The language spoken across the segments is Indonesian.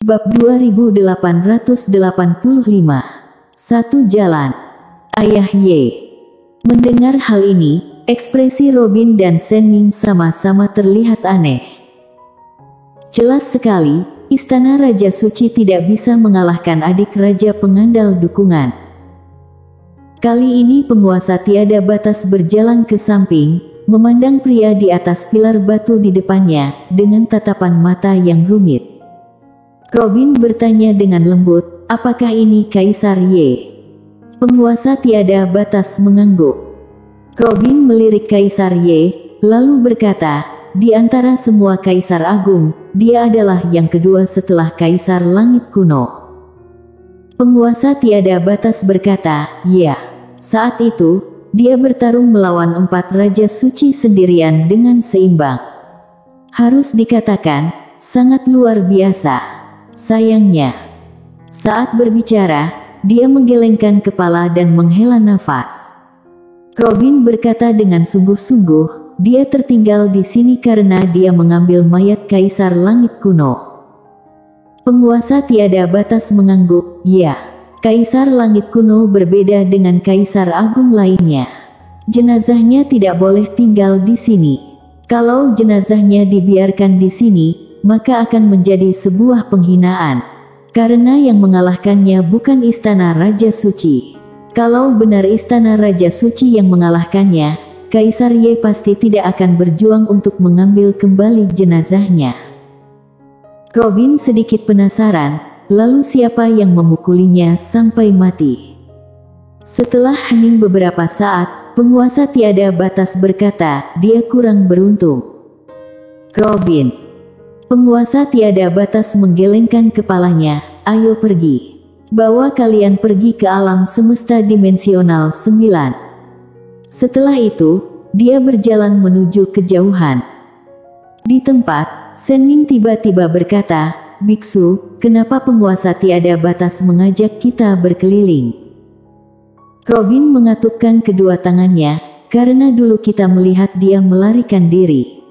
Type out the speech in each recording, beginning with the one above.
Bab 2885. Satu jalan. Ayah Ye. Mendengar hal ini, ekspresi Robin dan Shen Ming sama-sama terlihat aneh. Jelas sekali, Istana Raja Suci tidak bisa mengalahkan adik raja pengandal dukungan. Kali ini penguasa tiada batas berjalan ke samping, memandang pria di atas pilar batu di depannya, dengan tatapan mata yang rumit. Robin bertanya dengan lembut, apakah ini Kaisar Ye? Penguasa tiada batas mengangguk. Robin melirik Kaisar Ye, lalu berkata, di antara semua Kaisar Agung, dia adalah yang kedua setelah Kaisar Langit Kuno. Penguasa tiada batas berkata, ya. Saat itu, dia bertarung melawan 4 Raja Suci sendirian dengan seimbang. Harus dikatakan, sangat luar biasa. Sayangnya, saat berbicara, dia menggelengkan kepala dan menghela nafas. Robin berkata dengan sungguh-sungguh, dia tertinggal di sini karena dia mengambil mayat Kaisar Langit Kuno. Penguasa tiada batas mengangguk, ya. Kaisar Langit Kuno berbeda dengan Kaisar Agung lainnya. Jenazahnya tidak boleh tinggal di sini. Kalau jenazahnya dibiarkan di sini, maka akan menjadi sebuah penghinaan. Karena yang mengalahkannya bukan Istana Raja Suci. Kalau benar Istana Raja Suci yang mengalahkannya, Kaisar Ye pasti tidak akan berjuang untuk mengambil kembali jenazahnya. Robin sedikit penasaran, lalu siapa yang memukulinya sampai mati? Setelah hening beberapa saat, penguasa tiada batas berkata, dia kurang beruntung. Robin. Penguasa tiada batas menggelengkan kepalanya, ayo pergi. Bawa kalian pergi ke alam semesta dimensional 9. Setelah itu, dia berjalan menuju kejauhan. Di tempat, Shen Ming tiba-tiba berkata, Biksu, kenapa penguasa tiada batas mengajak kita berkeliling? Robin mengatupkan kedua tangannya, karena dulu kita melihat dia melarikan diri.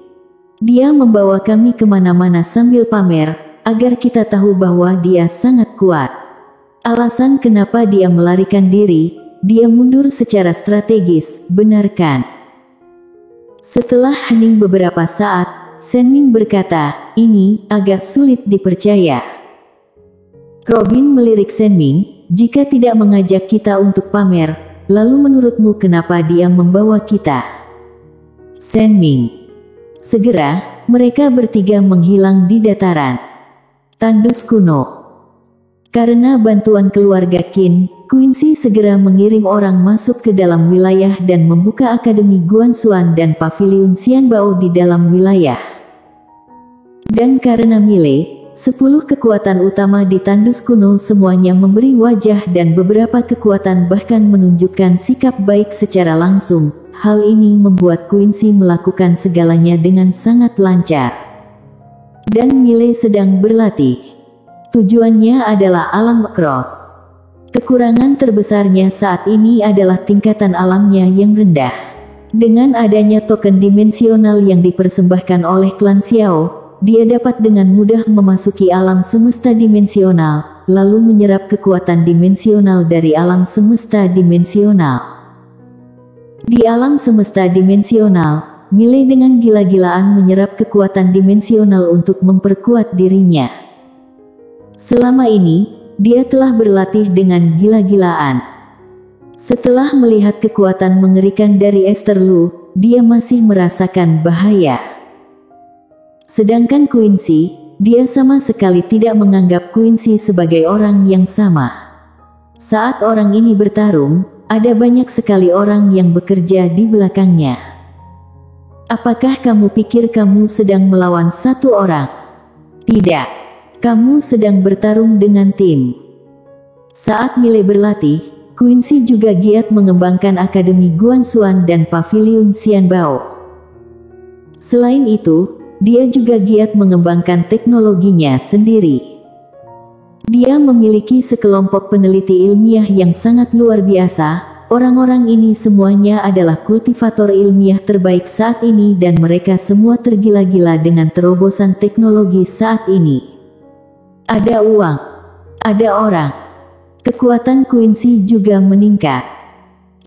Dia membawa kami kemana-mana sambil pamer, agar kita tahu bahwa dia sangat kuat. Alasan kenapa dia melarikan diri, dia mundur secara strategis, benar kan? Setelah hening beberapa saat, Shen Ming berkata, ini agak sulit dipercaya. Robin melirik Shen Ming, jika tidak mengajak kita untuk pamer, lalu menurutmu kenapa dia membawa kita? Shen Ming. Segera, mereka bertiga menghilang di dataran tandus kuno. Karena bantuan keluarga Qin, Quincy segera mengirim orang masuk ke dalam wilayah dan membuka Akademi Guanxuan dan Paviliun Xianbao di dalam wilayah. Dan karena Mile, 10 kekuatan utama di tandus kuno semuanya memberi wajah dan beberapa kekuatan bahkan menunjukkan sikap baik secara langsung. Hal ini membuat Quincy melakukan segalanya dengan sangat lancar. Dan Mile sedang berlatih. Tujuannya adalah alam cross. Kekurangan terbesarnya saat ini adalah tingkatan alamnya yang rendah. Dengan adanya token dimensional yang dipersembahkan oleh klan Xiao, dia dapat dengan mudah memasuki alam semesta dimensional, lalu menyerap kekuatan dimensional dari alam semesta dimensional. Di alam semesta dimensional, Mile dengan gila-gilaan menyerap kekuatan dimensional untuk memperkuat dirinya. Selama ini, dia telah berlatih dengan gila-gilaan. Setelah melihat kekuatan mengerikan dari Esther Lu, dia masih merasakan bahaya. Sedangkan Quincy, dia sama sekali tidak menganggap Quincy sebagai orang yang sama. Saat orang ini bertarung, ada banyak sekali orang yang bekerja di belakangnya. Apakah kamu pikir kamu sedang melawan satu orang? Tidak. Kamu sedang bertarung dengan tim. Saat Mile berlatih, Quincy juga giat mengembangkan Akademi Guanxuan dan Paviliun Xianbao. Selain itu, dia juga giat mengembangkan teknologinya sendiri. Dia memiliki sekelompok peneliti ilmiah yang sangat luar biasa. Orang-orang ini semuanya adalah kultivator ilmiah terbaik saat ini dan mereka semua tergila-gila dengan terobosan teknologi saat ini. Ada uang, ada orang. Kekuatan Quincy juga meningkat.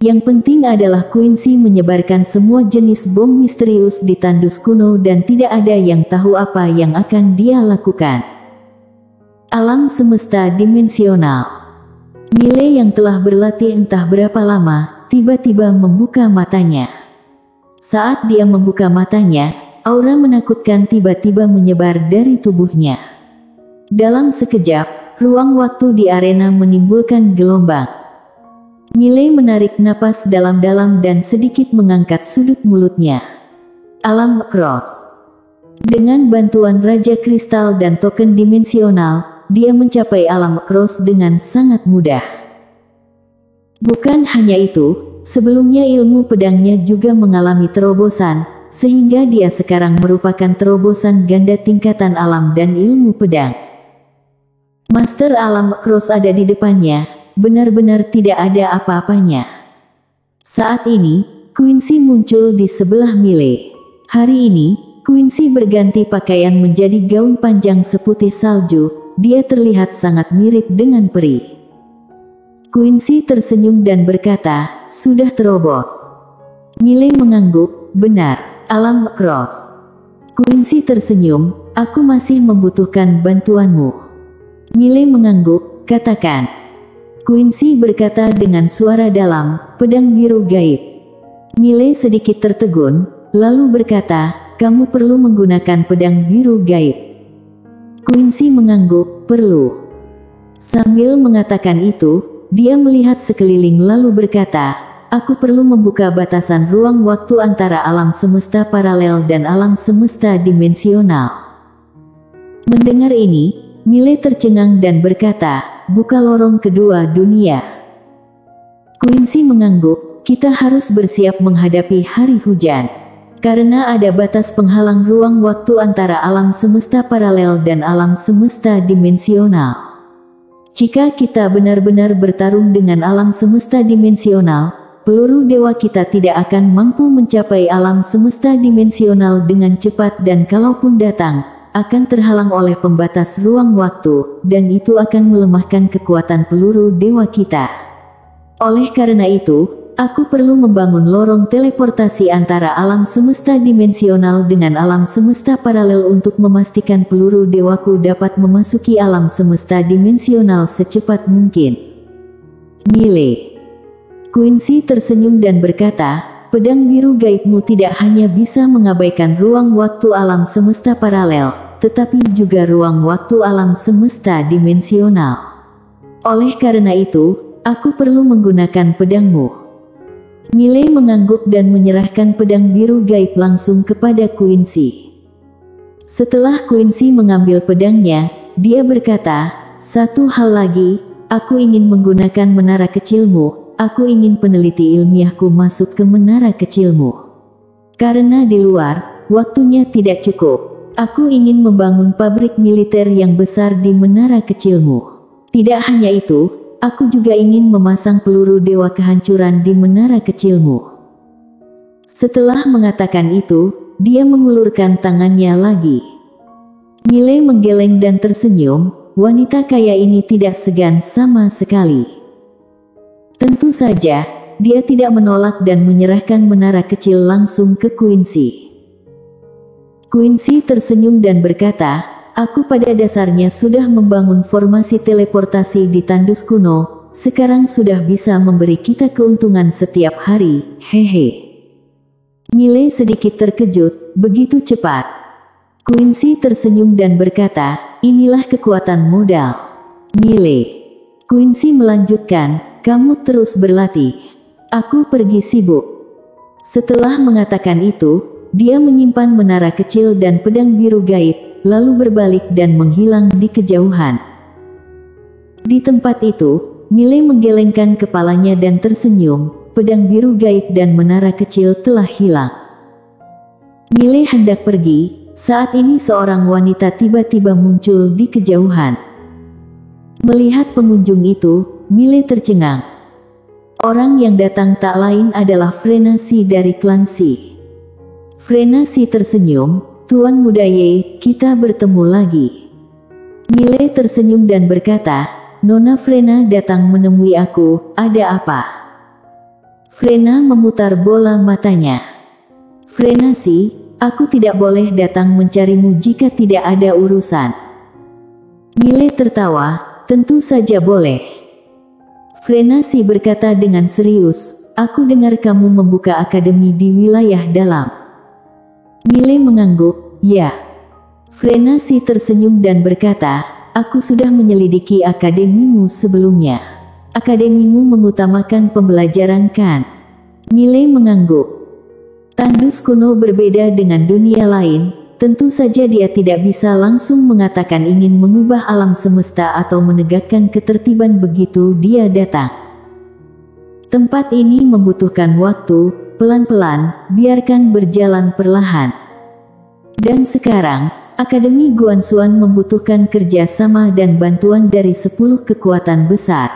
Yang penting adalah Quincy menyebarkan semua jenis bom misterius di tandus kuno dan tidak ada yang tahu apa yang akan dia lakukan. Alam semesta dimensional. Miley yang telah berlatih entah berapa lama, tiba-tiba membuka matanya. Saat dia membuka matanya, aura menakutkan tiba-tiba menyebar dari tubuhnya. Dalam sekejap, ruang waktu di arena menimbulkan gelombang. Miley menarik napas dalam-dalam dan sedikit mengangkat sudut mulutnya. Alam Cross. Dengan bantuan Raja Kristal dan token dimensional, dia mencapai alam Cross dengan sangat mudah. Bukan hanya itu, sebelumnya ilmu pedangnya juga mengalami terobosan, sehingga dia sekarang merupakan terobosan ganda tingkatan alam dan ilmu pedang. Master Alam Cross ada di depannya, benar-benar tidak ada apa-apanya. Saat ini, Quincy muncul di sebelah Miley. Hari ini, Quincy berganti pakaian menjadi gaun panjang seputih salju, dia terlihat sangat mirip dengan peri. Quincy tersenyum dan berkata, "Sudah terobos." Miley mengangguk, "Benar, Alam Cross." Quincy tersenyum, "Aku masih membutuhkan bantuanmu." Miley mengangguk, "Katakan." Quincy berkata dengan suara dalam, "Pedang biru gaib." Miley sedikit tertegun, lalu berkata, "Kamu perlu menggunakan pedang biru gaib." Quincy mengangguk, "Perlu." Sambil mengatakan itu, dia melihat sekeliling lalu berkata, "Aku perlu membuka batasan ruang waktu antara alam semesta paralel dan alam semesta dimensional." Mendengar ini, Miley tercengang dan berkata, "Buka lorong kedua dunia." Quincy mengangguk, "Kita harus bersiap menghadapi hari hujan. Karena ada batas penghalang ruang waktu antara alam semesta paralel dan alam semesta dimensional. Jika kita benar-benar bertarung dengan alam semesta dimensional, peluru dewa kita tidak akan mampu mencapai alam semesta dimensional dengan cepat dan kalaupun datang, akan terhalang oleh pembatas ruang waktu, dan itu akan melemahkan kekuatan peluru dewa kita. Oleh karena itu, aku perlu membangun lorong teleportasi antara alam semesta dimensional dengan alam semesta paralel untuk memastikan peluru dewaku dapat memasuki alam semesta dimensional secepat mungkin." Miley. Quincy tersenyum dan berkata, "Pedang biru gaibmu tidak hanya bisa mengabaikan ruang waktu alam semesta paralel, tetapi juga ruang waktu alam semesta dimensional. Oleh karena itu, aku perlu menggunakan pedangmu." Miley mengangguk dan menyerahkan pedang biru gaib langsung kepada Quincy. Setelah Quincy mengambil pedangnya, dia berkata, "Satu hal lagi, aku ingin menggunakan menara kecilmu, aku ingin peneliti ilmiahku masuk ke menara kecilmu. Karena di luar, waktunya tidak cukup. Aku ingin membangun pabrik militer yang besar di menara kecilmu. Tidak hanya itu, aku juga ingin memasang peluru dewa kehancuran di menara kecilmu." Setelah mengatakan itu, dia mengulurkan tangannya lagi. Miley menggeleng dan tersenyum, wanita kaya ini tidak segan sama sekali. Tentu saja, dia tidak menolak dan menyerahkan menara kecil langsung ke Quincy. Quincy tersenyum dan berkata, "Aku pada dasarnya sudah membangun formasi teleportasi di tandus kuno, sekarang sudah bisa memberi kita keuntungan setiap hari, hehe." Miley sedikit terkejut, begitu cepat. Quincy tersenyum dan berkata, "Inilah kekuatan modal." Miley. Quincy melanjutkan, "Kamu terus berlatih. Aku pergi sibuk." Setelah mengatakan itu, dia menyimpan menara kecil dan pedang biru gaib, lalu berbalik dan menghilang di kejauhan. Di tempat itu, Miley menggelengkan kepalanya dan tersenyum, pedang biru gaib dan menara kecil telah hilang. Miley hendak pergi, saat ini seorang wanita tiba-tiba muncul di kejauhan. Melihat pengunjung itu, Miley tercengang. Orang yang datang tak lain adalah Frena Si dari klan Si. Frena Si tersenyum, "Tuan Muda Ye, kita bertemu lagi." Mile tersenyum dan berkata, Nona Frena datang menemui aku, ada apa? Frena memutar bola matanya. Frena sih, aku tidak boleh datang mencarimu jika tidak ada urusan. Mile tertawa, tentu saja boleh. Frena sih berkata dengan serius, aku dengar kamu membuka akademi di wilayah dalam. Mile mengangguk, ya. Frena sih tersenyum dan berkata, aku sudah menyelidiki akademimu sebelumnya. Akademimu mengutamakan pembelajaran kan? Mile mengangguk. Tandus kuno berbeda dengan dunia lain, tentu saja dia tidak bisa langsung mengatakan ingin mengubah alam semesta atau menegakkan ketertiban begitu dia datang. Tempat ini membutuhkan waktu, pelan-pelan, biarkan berjalan perlahan. Dan sekarang, Akademi Guanxuan membutuhkan kerjasama dan bantuan dari 10 kekuatan besar.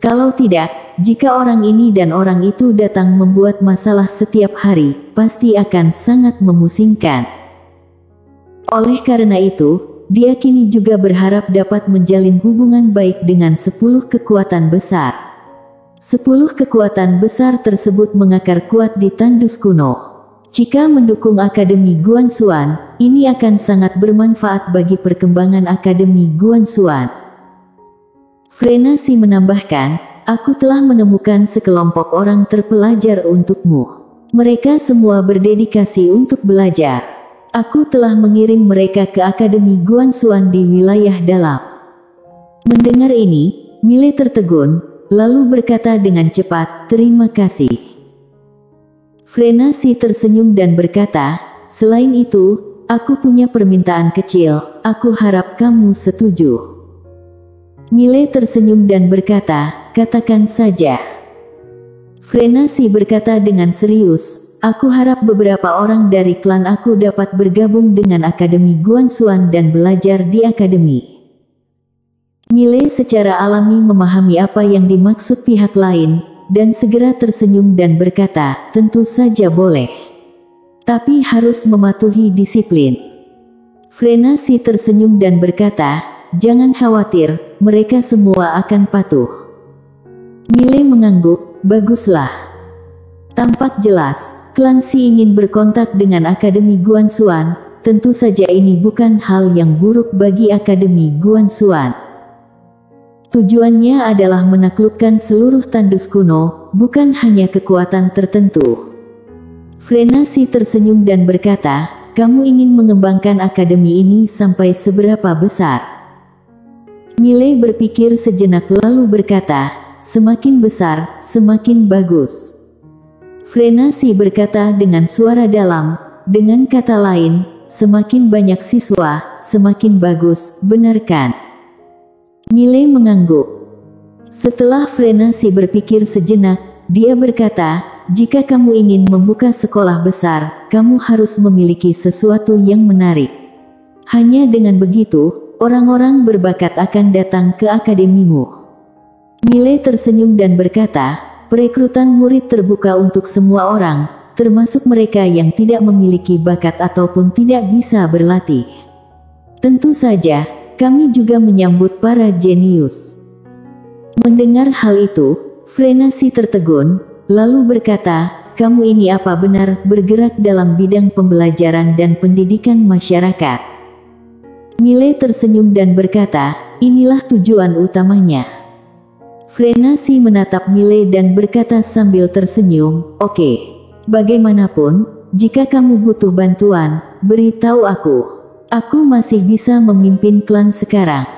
Kalau tidak, jika orang ini dan orang itu datang membuat masalah setiap hari, pasti akan sangat memusingkan. Oleh karena itu, dia kini juga berharap dapat menjalin hubungan baik dengan 10 kekuatan besar. 10 kekuatan besar tersebut mengakar kuat di Tandus kuno. Jika mendukung Akademi Guanxuan, ini akan sangat bermanfaat bagi perkembangan Akademi Guanxuan. Frena sih menambahkan, aku telah menemukan sekelompok orang terpelajar untukmu. Mereka semua berdedikasi untuk belajar. Aku telah mengirim mereka ke Akademi Guanxuan di wilayah dalam. Mendengar ini, Mile tertegun, lalu berkata dengan cepat, terima kasih. Frena sih tersenyum dan berkata, selain itu, aku punya permintaan kecil, aku harap kamu setuju. Mile tersenyum dan berkata, katakan saja. Frena sih berkata dengan serius, aku harap beberapa orang dari klan aku dapat bergabung dengan Akademi Guanxuan dan belajar di akademi. Mile secara alami memahami apa yang dimaksud pihak lain, dan segera tersenyum dan berkata, tentu saja boleh. Tapi harus mematuhi disiplin. Frena sih tersenyum dan berkata, jangan khawatir, mereka semua akan patuh. Mile mengangguk, baguslah. Tampak jelas, klan Si ingin berkontak dengan Akademi Guanxuan, tentu saja ini bukan hal yang buruk bagi Akademi Guanxuan. Tujuannya adalah menaklukkan seluruh tandus kuno, bukan hanya kekuatan tertentu. Frena sih tersenyum dan berkata, kamu ingin mengembangkan akademi ini sampai seberapa besar? Mile berpikir sejenak lalu berkata, semakin besar, semakin bagus. Frena sih berkata dengan suara dalam, dengan kata lain, semakin banyak siswa, semakin bagus, benar kan? Mile mengangguk. Setelah Frena sih berpikir sejenak, dia berkata, jika kamu ingin membuka sekolah besar, kamu harus memiliki sesuatu yang menarik. Hanya dengan begitu, orang-orang berbakat akan datang ke akademimu. Mile tersenyum dan berkata, perekrutan murid terbuka untuk semua orang, termasuk mereka yang tidak memiliki bakat ataupun tidak bisa berlatih. Tentu saja, kami juga menyambut para jenius. Mendengar hal itu, Frena sih tertegun, lalu berkata, kamu ini apa benar bergerak dalam bidang pembelajaran dan pendidikan masyarakat? Mile tersenyum dan berkata, inilah tujuan utamanya. Frena sih menatap Mile dan berkata sambil tersenyum, oke. Bagaimanapun, jika kamu butuh bantuan, beritahu aku. Aku masih bisa memimpin klan sekarang.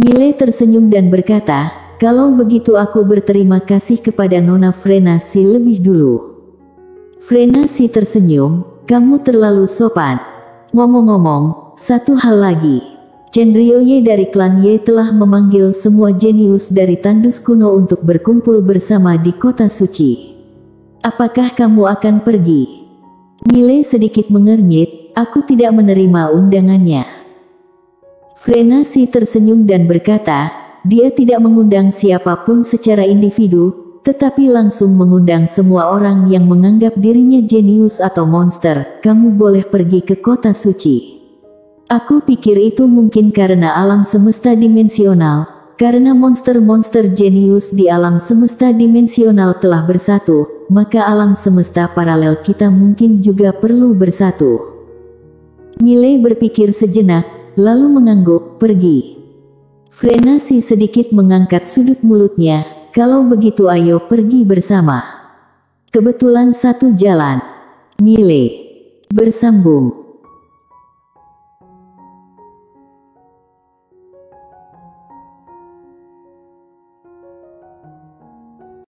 Mile tersenyum dan berkata, kalau begitu aku berterima kasih kepada Nona Frena sih lebih dulu. Frena sih tersenyum, kamu terlalu sopan. Ngomong-ngomong, satu hal lagi. Chen Ryoye dari klan Ye telah memanggil semua jenius dari tandus kuno untuk berkumpul bersama di kota suci. Apakah kamu akan pergi? Mile sedikit mengernyit. Aku tidak menerima undangannya. Frena sih tersenyum dan berkata, dia tidak mengundang siapapun secara individu, tetapi langsung mengundang semua orang yang menganggap dirinya jenius atau monster. Kamu boleh pergi ke kota suci. Aku pikir itu mungkin karena alam semesta dimensional, karena monster-monster jenius di alam semesta dimensional telah bersatu, maka alam semesta paralel kita mungkin juga perlu bersatu. Miley berpikir sejenak, lalu mengangguk, pergi. Frenasi sedikit mengangkat sudut mulutnya, kalau begitu ayo pergi bersama. Kebetulan satu jalan. Miley bersambung.